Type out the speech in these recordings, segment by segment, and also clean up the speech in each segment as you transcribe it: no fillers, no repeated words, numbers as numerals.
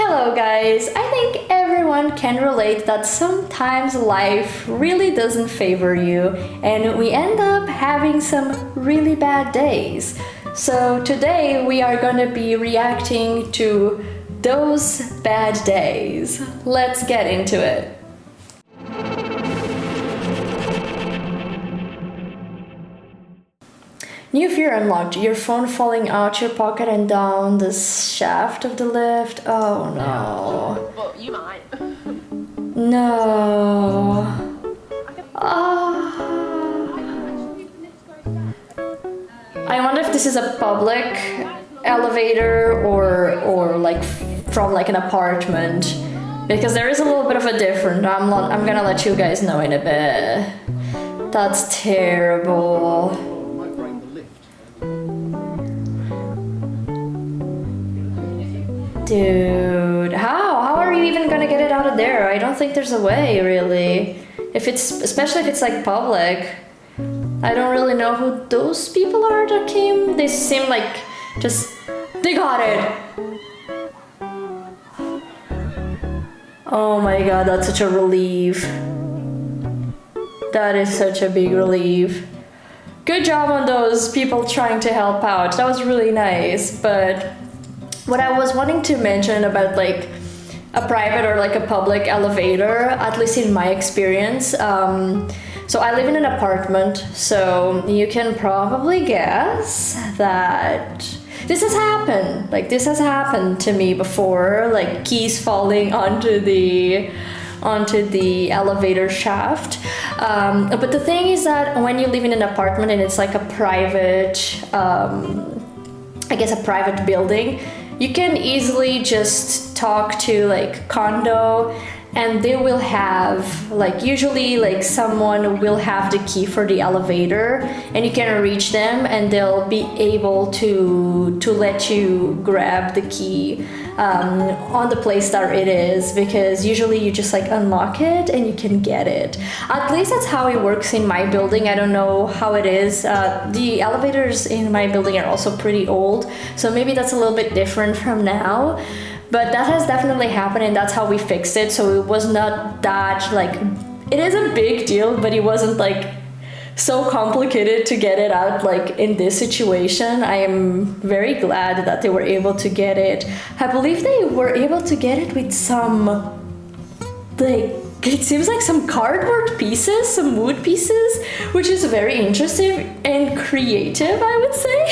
Hello guys! I think everyone can relate that sometimes life really doesn't favor you and we end up having some really bad days. So today we are gonna be reacting to those bad days. Let's get into it. New fear unlocked. Your phone falling out your pocket and down the shaft of the lift. Oh no. Well, you might. No. Ah. I wonder if this is a public elevator or like from like an apartment, because there is a little bit of a difference. I'm gonna let you guys know in a bit. That's terrible. Dude, how are you even gonna get it out of there? I don't think there's a way, really. Especially if it's like public. I don't really know who those people are that came. They seem like they got it. Oh my god, that's such a relief. That is such a big relief. Good job on those people trying to help out. That was really nice, but what I was wanting to mention about like a private or like a public elevator, at least in my experience, so I live in an apartment, so you can probably guess that this has happened. Like this has happened to me before, like keys falling onto the elevator shaft. But the thing is that when you live in an apartment and it's like a private, I guess a private building, you can easily just talk to like condo and they will have like usually like someone will have the key for the elevator and you can reach them and they'll be able to let you grab the key on the place that it is, because usually you just like unlock it and you can get it. At least that's how it works in my building. I don't know how it is. The elevators in my building are also pretty old, so maybe that's a little bit different from now. But that has definitely happened and that's how we fixed it. So it was not that like, it is a big deal, but it wasn't like so complicated to get it out like in this situation. I am very glad that they were able to get it. I believe they were able to get it with some, like, it seems like some cardboard pieces, some wood pieces, which is very interesting and creative, I would say.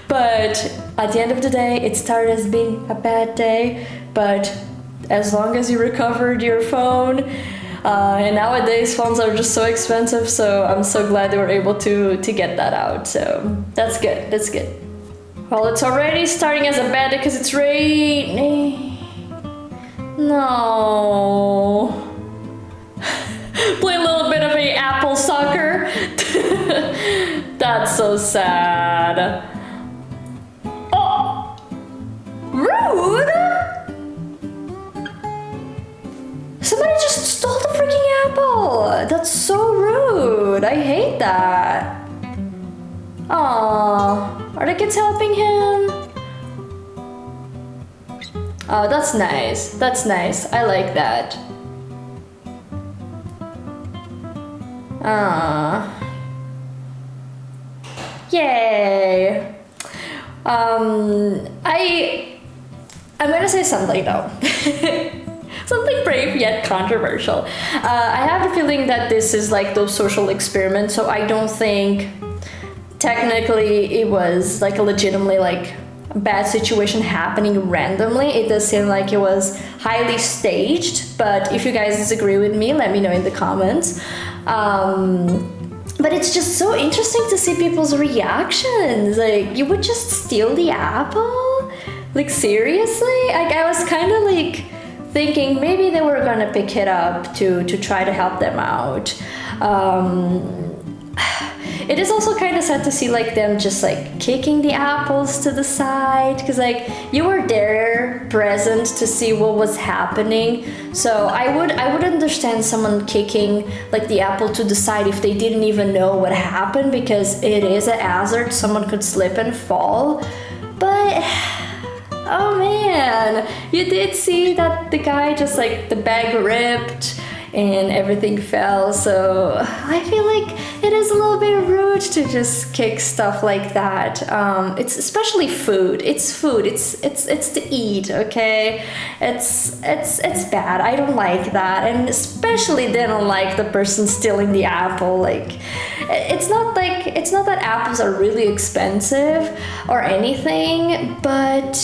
But at the end of the day, it started as being a bad day, but as long as you recovered your phone, and nowadays phones are just so expensive, so I'm so glad they were able to get that out. So that's good, that's good. Well, it's already starting as a bad day because it's raining. No. Play a little bit of a apple soccer. That's so sad. Oh! Rude! Somebody just stole the freaking apple! That's so rude! I hate that. Aww. Are the kids helping him? Oh, that's nice. That's nice. I like that. Yay! I'm gonna say something though. Something brave yet controversial. I have a feeling that this is like those social experiments, so I don't think technically it was like a legitimately like bad situation happening randomly. It does seem like it was highly staged, but if you guys disagree with me, let me know in the comments. But it's just so interesting to see people's reactions. Like, you would just steal the apple? Like, seriously? Like, I was kind of like thinking maybe they were gonna pick it up to try to help them out. It is also kind of sad to see like them just like kicking the apples to the side, because like you were there present to see what was happening. So I would understand someone kicking like the apple to the side if they didn't even know what happened, because it is a hazard, someone could slip and fall. But Oh man, you did see that the guy just like the bag ripped and everything fell. So I feel like it is a little bit rude to just kick stuff like that. It's especially food. It's food. It's to eat. Okay, it's bad. I don't like that, and especially didn't like the person stealing the apple. Like, it's not that apples are really expensive or anything, but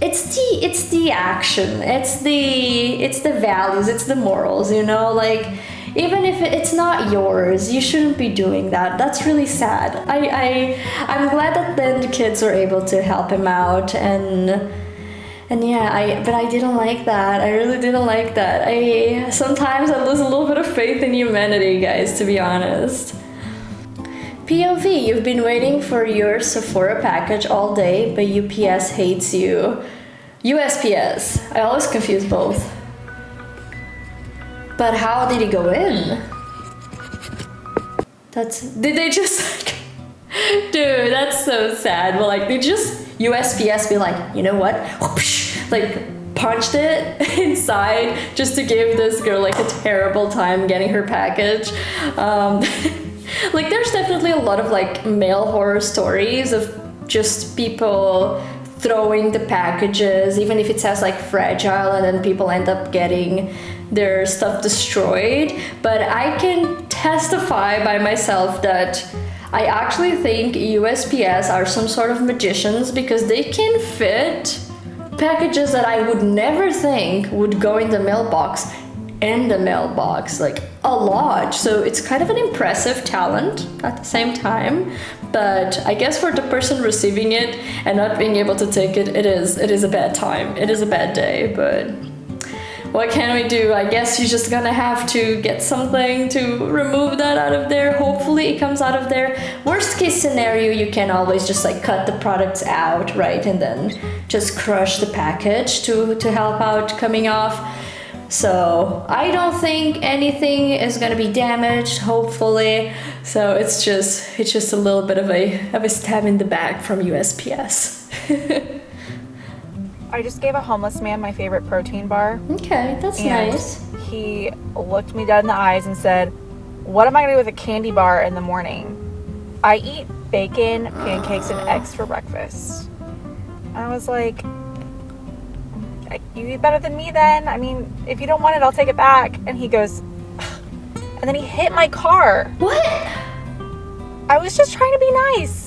it's the action. It's the values. It's the morals. You know. Like, even if it's not yours, you shouldn't be doing that. That's really sad. I'm glad that then the kids were able to help him out, and yeah, but I didn't like that. I really didn't like that. Sometimes I lose a little bit of faith in humanity, guys, to be honest. POV, you've been waiting for your Sephora package all day, but UPS hates you. USPS. I always confuse both. But how did it go in? Did they just dude, that's so sad. Well, like, they just USPS be like, you know what? Whoosh, like, punched it inside just to give this girl like a terrible time getting her package. Like, there's definitely a lot of like male horror stories of just people throwing the packages, even if it says like fragile, and then people end up getting their stuff destroyed. But I can testify by myself that I actually think USPS are some sort of magicians, because they can fit packages that I would never think would go in the mailbox like a lot. So it's kind of an impressive talent at the same time. But I guess for the person receiving it and not being able to take it, it is a bad time. It is a bad day, but what can we do? I guess you're just gonna have to get something to remove that out of there. Hopefully it comes out of there. Worst case scenario, you can always just like cut the products out, right? And then just crush the package to help out coming off. So I don't think anything is gonna be damaged, hopefully. So it's just a little bit of a stab in the back from USPS. I just gave a homeless man my favorite protein bar. Okay, that's nice. He looked me dead in the eyes and said, "What am I gonna do with a candy bar in the morning? I eat bacon, pancakes, and eggs for breakfast." And I was like, "You eat better than me then. I mean, if you don't want it, I'll take it back." And he goes, and then he hit my car. What? I was just trying to be nice.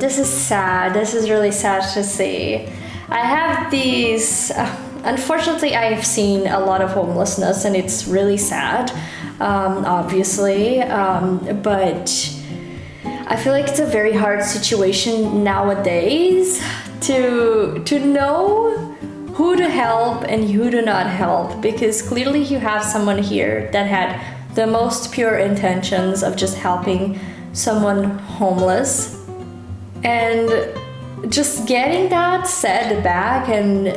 This is sad. This is really sad to see. I have these, unfortunately I've seen a lot of homelessness, and it's really sad, obviously, but I feel like it's a very hard situation nowadays to know who to help and who to not help, because clearly you have someone here that had the most pure intentions of just helping someone homeless, and just getting that set back and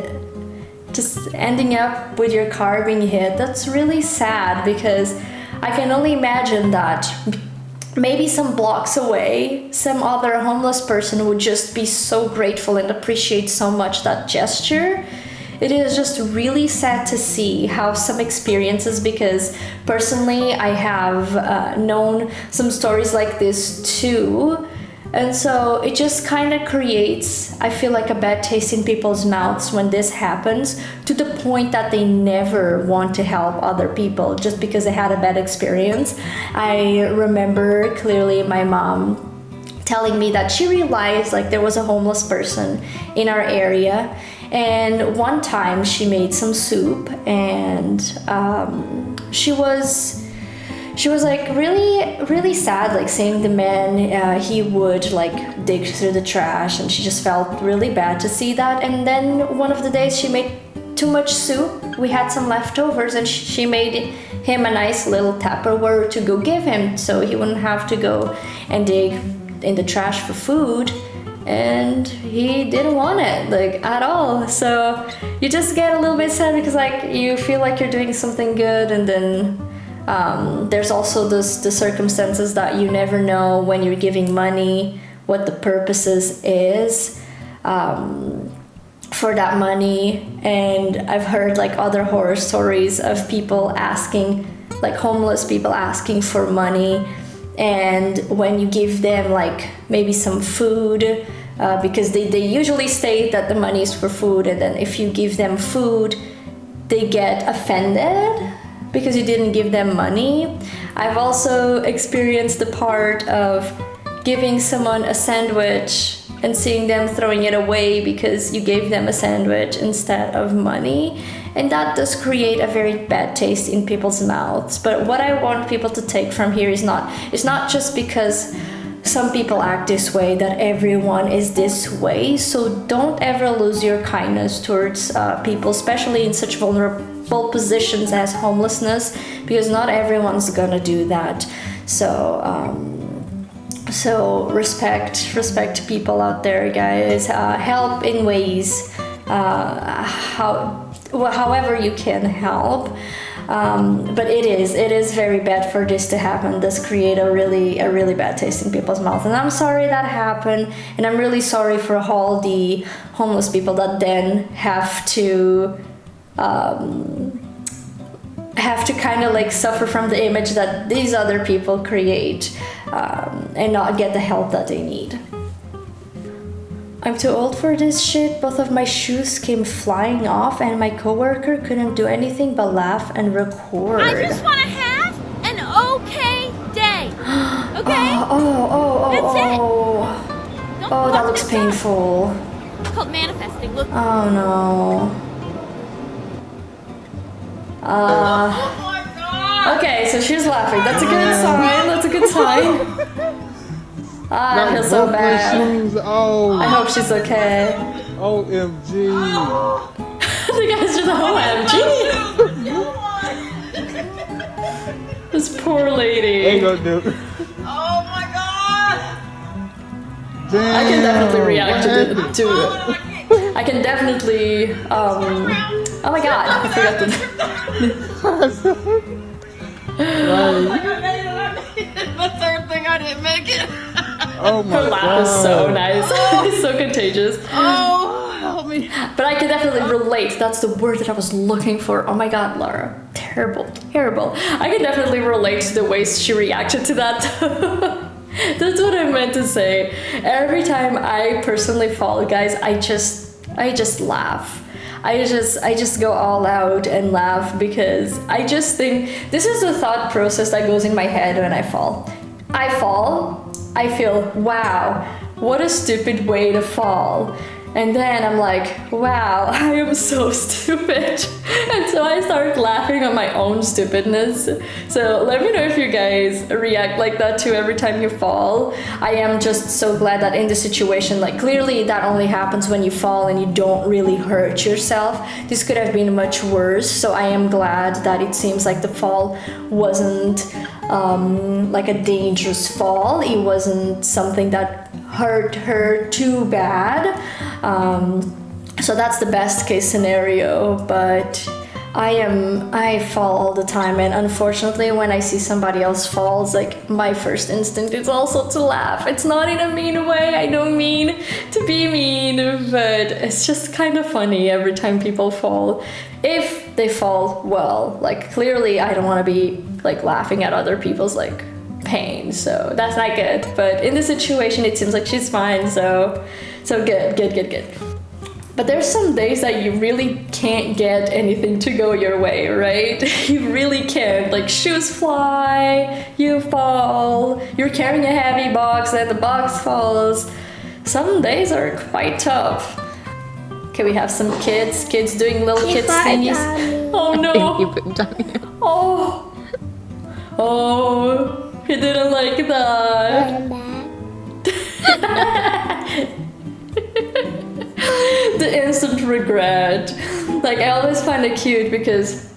just ending up with your car being hit. That's really sad, because I can only imagine that maybe some blocks away, some other homeless person would just be so grateful and appreciate so much that gesture. It is just really sad to see how some experiences, because personally I have known some stories like this too, and so it just kind of creates, I feel like, a bad taste in people's mouths when this happens, to the point that they never want to help other people just because they had a bad experience. I remember clearly my mom telling me that she realized like there was a homeless person in our area, and one time she made some soup, and she was like really sad, like seeing the man, he would like dig through the trash, and she just felt really bad to see that. And then one of the days she made too much soup, we had some leftovers, and she made him a nice little Tupperware to go give him, so he wouldn't have to go and dig in the trash for food. And he didn't want it, like, at all. So you just get a little bit sad, because like you feel like you're doing something good, and then there's also the circumstances that you never know when you're giving money what the purposes is. for that money. And I've heard like other horror stories of people asking, like homeless people asking for money, and when you give them like maybe some food, because they usually state that the money is for food, and then if you give them food they get offended because you didn't give them money. I've also experienced the part of giving someone a sandwich and seeing them throwing it away because you gave them a sandwich instead of money. And that does create a very bad taste in people's mouths. But what I want people to take from here is it's not just because some people act this way that everyone is this way. So don't ever lose your kindness towards people, especially in such vulnerable positions as homelessness, because not everyone's gonna do that. So respect people out there, guys. Help in ways however you can help. But it is very bad for this to happen. It does create a really bad taste in people's mouth, and I'm sorry that happened, and I'm really sorry for all the homeless people that then have to kind of like suffer from the image that these other people create, and not get the help that they need. I'm too old for this shit. Both of my shoes came flying off and my coworker couldn't do anything but laugh and record. I just want to have an okay day. Okay? That's it. Don't Oh, that fuck looks this up. painful. It's called manifesting. Look. Oh no. Okay, so she's laughing. That's a good sign. That's a good sign. I feel so bad. Oh. I hope she's okay. OMG. The guy's just OMG. This poor lady. Ain't gonna do it. Oh my god. Damn. I can definitely react to it. Oh, I can definitely. Oh my god! I forgot to. The third thing I didn't make it. Oh my Her laugh god. is so nice. It's so contagious. Oh, help me. But I can definitely relate. That's the word that I was looking for. Oh my god, Laura. Terrible. I can definitely relate to the ways she reacted to that. That's what I meant to say. Every time I personally fall, guys, I just laugh. I just go all out and laugh because I just think this is the thought process that goes in my head when I fall. I feel, wow, what a stupid way to fall. And then I'm like, wow, I am so stupid. And so I start laughing at my own stupidness. So let me know if you guys react like that too every time you fall. I am just so glad that in this situation, like clearly that only happens when you fall and you don't really hurt yourself. This could have been much worse. So I am glad that it seems like the fall wasn't like a dangerous fall. It wasn't something that hurt her too bad. So that's the best case scenario, but I fall all the time, and unfortunately when I see somebody else falls, like my first instinct is also to laugh. It's not in a mean way, I don't mean to be mean, but it's just kind of funny every time people fall. If they fall well, like clearly I don't want to be like laughing at other people's like pain, so that's not good. But in this situation it seems like she's fine, so good. But there's some days that you really can't get anything to go your way, right? You really can't. Like shoes fly, you fall, you're carrying a heavy box and the box falls. Some days are quite tough. Okay, we have some kids doing little kids thingies. Oh no. Oh, he didn't like that. The instant regret. Like I always find it cute because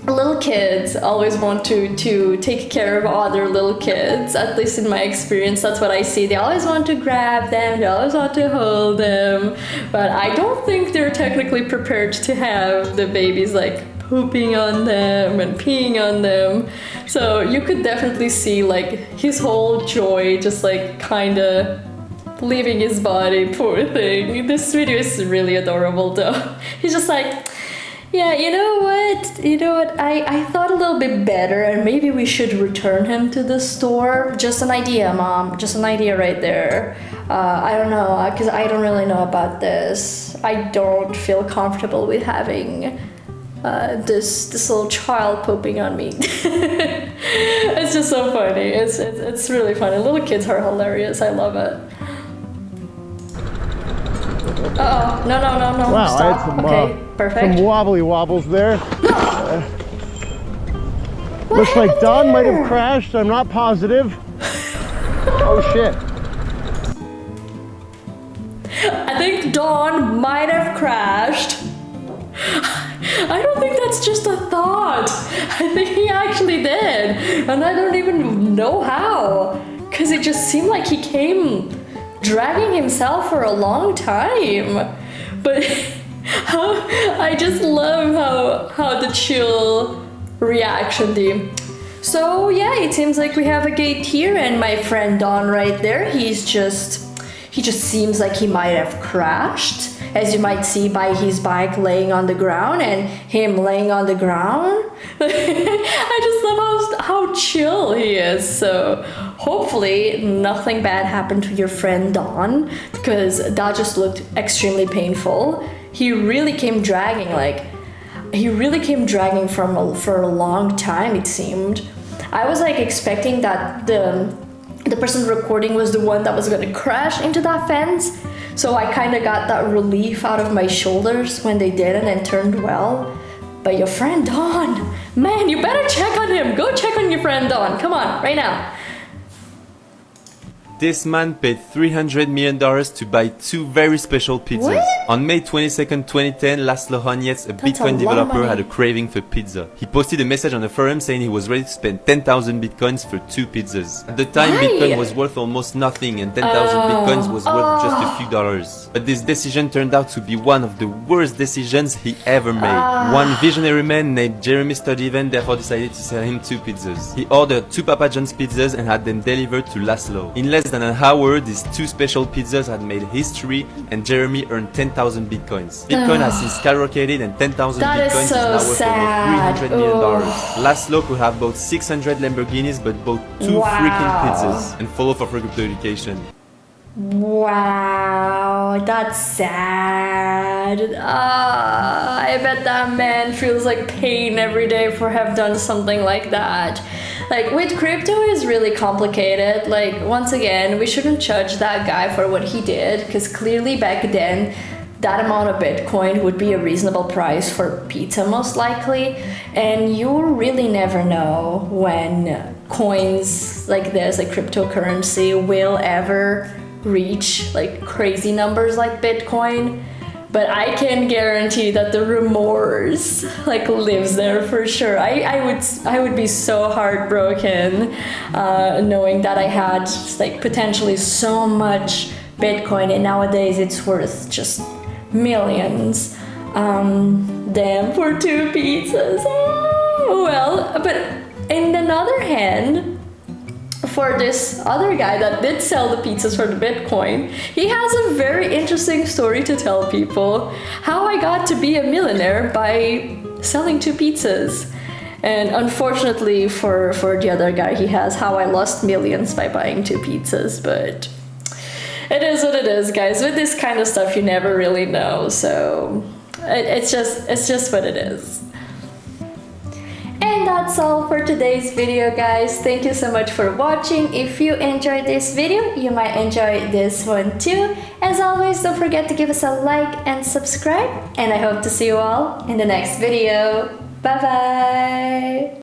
little kids always want to take care of other little kids. At least in my experience, that's what I see. They always want to grab them, they always want to hold them, but I don't think they're technically prepared to have the babies like pooping on them and peeing on them. So you could definitely see like his whole joy just like kind of leaving his body, poor thing. This video is really adorable though. He's just like, yeah, you know what, I thought a little bit better and maybe we should return him to the store. Just an idea, Mom, just an idea right there. I don't know, because I don't really know about this. I don't feel comfortable with having this little child pooping on me. It's just so funny. It's really funny. Little kids are hilarious. I love it. Uh-oh. No. Wow, Stop. I had some, Okay, perfect. some wobbly wobbles there. Looks like Don might have crashed. I'm not positive. Oh shit. I think Dawn might have crashed. I don't think that's just a thought. I think he actually did. And I don't even know how. Because it just seemed like he came dragging himself for a long time. But I just love how the chill reaction team. So yeah, it seems like we have a gate here and my friend Don right there, he just seems like he might have crashed, as you might see by his bike laying on the ground and him laying on the ground. I just love how chill he is. So hopefully nothing bad happened to your friend Don, because that just looked extremely painful. He really came dragging, for a long time, it seemed. I was like expecting that the person recording was the one that was gonna crash into that fence. So I kind of got that relief out of my shoulders when they didn't and turned well. But your friend Don, man, you better check on him. Go check on your friend Don. Come on, right now. This man paid $300 million to buy 2 very special pizzas. What? On May 22nd, 2010, Laszlo Honiec, a Bitcoin a lot of developer, money. had a craving for pizza. He posted a message on the forum saying he was ready to spend 10,000 Bitcoins for 2 pizzas. At the time, Why? Bitcoin was worth almost nothing and 10,000 Bitcoins was worth just a few dollars. But this decision turned out to be one of the worst decisions he ever made. One visionary man named Jeremy Stuyvesant therefore decided to sell him 2 pizzas. He ordered 2 Papa John's pizzas and had them delivered to Laszlo. In less than an hour, these 2 special pizzas had made history and Jeremy earned 10,000 Bitcoins. Bitcoin has since skyrocketed and 10,000 That is Bitcoins is so now worth sad. over $300 million. Laszlo could have bought 600 Lamborghinis but bought 2 Wow. freaking pizzas and follow for crypto education. Wow, that's sad. I bet that man feels like pain every day for have done something like that. Like with crypto is really complicated. Like once again, we shouldn't judge that guy for what he did, because clearly back then that amount of Bitcoin would be a reasonable price for pizza most likely, and you really never know when coins like this, like cryptocurrency, will ever reach like crazy numbers like Bitcoin. But I can guarantee that the remorse like lives there for sure. I would be so heartbroken knowing that I had like potentially so much Bitcoin and nowadays it's worth just millions. Damn, for 2 pizzas. Oh, well, but in another hand, for this other guy that did sell the pizzas for the Bitcoin, he has a very interesting story to tell people. How I got to be a millionaire by selling 2 pizzas. And unfortunately for the other guy, he has how I lost millions by buying 2 pizzas. But it is what it is, guys. With this kind of stuff, you never really know. So it's just what it is. And that's all for today's video, guys. Thank you so much for watching. If you enjoyed this video, you might enjoy this one too. As always, don't forget to give us a like and subscribe. And I hope to see you all in the next video. Bye bye!